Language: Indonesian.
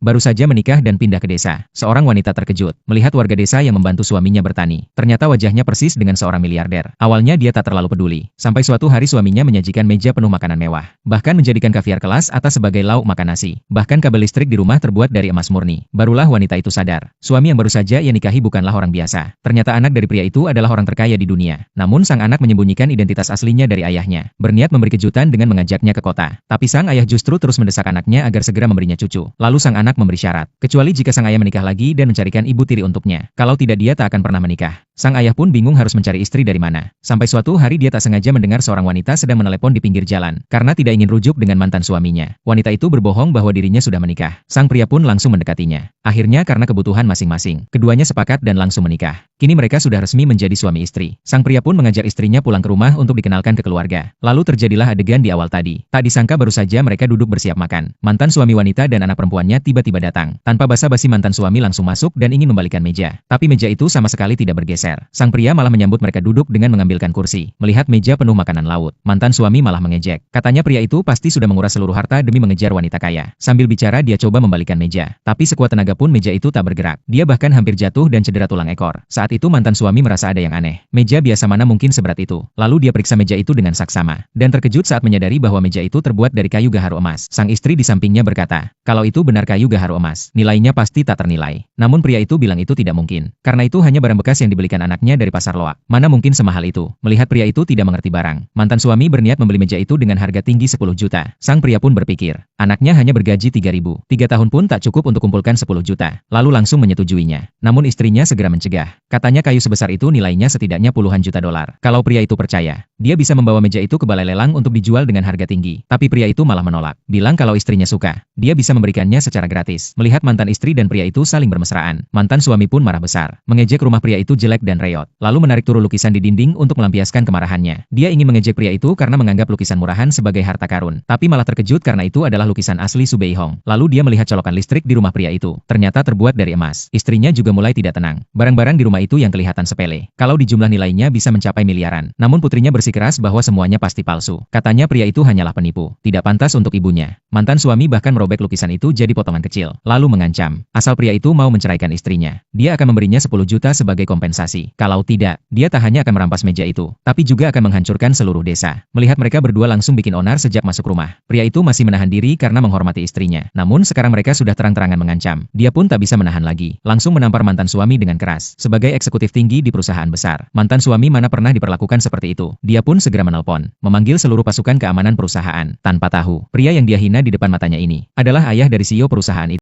baru saja menikah dan pindah ke desa. Seorang wanita terkejut melihat warga desa yang membantu suaminya bertani. Ternyata wajahnya persis dengan seorang miliarder. Awalnya dia tak terlalu peduli, sampai suatu hari suaminya menyajikan meja penuh makanan mewah. Bahkan menjadikan kaviar kelas atas sebagai lauk makan nasi. Bahkan kabel listrik di rumah terbuat dari emas murni. Barulah wanita itu sadar, suami yang baru saja ia nikahi bukanlah orang biasa. Ternyata anak dari pria itu adalah orang terkaya di dunia. Namun sang anak menyembunyikan identitas aslinya dari ayahnya. Berniat memberi kejutan dengan mengajaknya ke kota. Tapi sang ayah justru terus mendesak anaknya agar segera memberinya cucu. Lalu sang anak memberi syarat, kecuali jika sang ayah menikah lagi dan mencarikan ibu tiri untuknya. Kalau tidak dia tak akan pernah menikah. Sang ayah pun bingung harus mencari istri dari mana. Sampai suatu hari dia tak sengaja mendengar seorang wanita sedang menelepon di pinggir jalan. Karena tidak ingin rujuk dengan mantan suaminya. Wanita itu berbohong bahwa dirinya sudah menikah. Sang pria pun langsung mendekatinya. Akhirnya karena kebutuhan masing-masing, keduanya sepakat dan langsung menikah. Kini mereka sudah resmi menjadi suami istri. Sang pria pun mengajar istrinya pulang ke rumah untuk dikenalkan ke keluarga. Lalu terjadilah adegan di awal tadi. Tak disangka baru saja mereka duduk bersiap makan. Mantan suami wanita dan anak perempuannya tiba-tiba datang. Tanpa basa-basi mantan suami langsung masuk dan ingin membalikan meja. Tapi meja itu sama sekali tidak bergeser. Sang pria malah menyambut mereka duduk dengan mengambilkan kursi. Melihat meja penuh makanan laut, mantan suami malah mengejek. Katanya pria itu pasti sudah menguras seluruh harta demi mengejar wanita kaya. Sambil bicara dia coba membalikan meja. Tapi sekuat tenaga pun meja itu tak bergerak. Dia bahkan hampir jatuh dan cedera tulang ekor. Saat itu mantan suami merasa ada yang aneh. Meja biasa mana mungkin seberat itu. Lalu dia periksa meja itu dengan saksama. Dan terkejut saat menyadari bahwa meja itu terbuat dari kayu gaharu emas. Sang istri di sampingnya berkata, kalau itu benar kayu gaharu emas, nilainya pasti tak ternilai. Namun pria itu bilang itu tidak mungkin. Karena itu hanya barang bekas yang dibelikan anaknya dari pasar loak. Mana mungkin semahal itu. Melihat pria itu tidak mengerti barang, mantan suami berniat membeli meja itu dengan harga tinggi 10 juta. Sang pria pun berpikir, anaknya hanya bergaji 3.000. 3 tahun pun tak cukup untuk kumpulkan 10 juta. Lalu langsung menyetujuinya. Namun istrinya segera mencegah. Katanya kayu sebesar itu nilainya setidaknya puluhan juta dolar. Kalau pria itu percaya, dia bisa membawa meja itu ke balai lelang untuk dijual dengan harga tinggi. Tapi pria itu malah menolak. Bilang kalau istrinya suka, dia bisa memberikannya secara gratis. Melihat mantan istri dan pria itu saling bermesraan, mantan suami pun marah besar. Mengejek rumah pria itu jelek dan reot. Lalu menarik turun lukisan di dinding untuk melampiaskan kemarahannya. Dia ingin mengejek pria itu karena menganggap lukisan murahan sebagai harta karun. Tapi malah terkejut karena itu adalah lukisan asli Su Beihong. Lalu dia melihat colokan listrik di rumah pria itu. Ternyata terbuat dari emas. Istrinya juga mulai tidak tenang. Barang-barang di rumah itu yang kelihatan sepele. Kalau di jumlah nilainya bisa mencapai miliaran. Namun putrinya bersikeras bahwa semuanya pasti palsu. Katanya pria itu hanyalah penipu. Tidak pantas untuk ibunya. Mantan suami bahkan merobek lukisan itu jadi potongan kecil. Lalu mengancam. Asal pria itu mau menceraikan istrinya, dia akan memberinya 10 juta sebagai kompensasi. Kalau tidak, dia tak hanya akan merampas meja itu, tapi juga akan menghancurkan seluruh desa. Melihat mereka berdua langsung bikin onar sejak masuk rumah. Pria itu masih menahan diri karena menghormati istrinya. Namun sekarang mereka sudah terang-terangan mengancam. Dia pun tak bisa menahan lagi. Langsung menampar mantan suami dengan keras. Sebagai eksekutif tinggi di perusahaan besar, mantan suami mana pernah diperlakukan seperti itu. Dia pun segera menelpon, memanggil seluruh pasukan keamanan perusahaan. Tanpa tahu, pria yang dia hina di depan matanya ini adalah ayah dari CEO perusahaan itu.